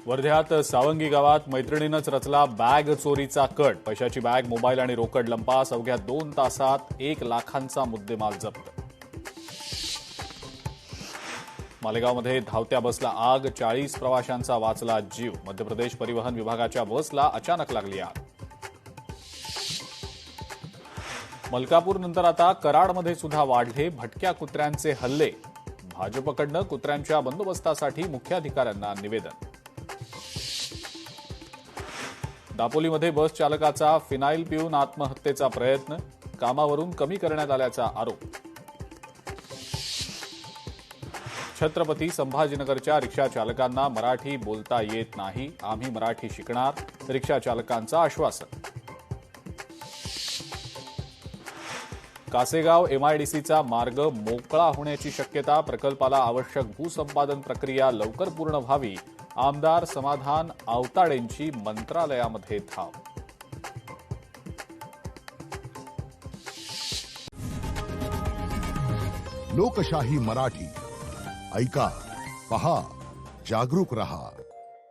वर्ध्यात सावंगी गावात मैत्रिणीनंच रचला बॅग चोरीचा कट. पैशाची बॅग, मोबाईल आणि रोकड लंपास. अवघ्या 2 तासात 1 लाखांचा मुद्देमाल जप्त. मालेगावमध्ये धावत्या बसला आग. 40 प्रवाशांचा वाचला जीव. मध्य प्रदेश परिवहन विभागाच्या बसला अचानक लागली आग. मलकापूरनंतर आता कराडमध्ये सुद्धा वाढले भटक्या कुत्र्यांचे हल्ले. भाजपकडनं कुत्र्यांच्या बंदोबस्तासाठी मुख्याधिकाऱ्यांना निवेदन. दापोलीमध्ये बस चालकाचा फिनाईल पिऊन आत्महत्येचा प्रयत्न. कामावरून कमी करण्यात आल्याचा आरोप. छत्रपती संभाजीनगरच्या रिक्षा चालकांना मराठी बोलता येत नाही. आम्ही मराठी शिकणार. रिक्षा चालकांचं आश्वासन. कासेगाव एमआयडीसीचा मार्ग मोकळा होण्याची शक्यता. प्रकल्पाला आवश्यक भूसंपादन प्रक्रिया लवकर पूर्ण व्हावी. आमदार समाधान आवताडेंची मंत्रालयामध्ये धाव. लोकशाही मराठी ऐका, पहा, जागरूक रहा.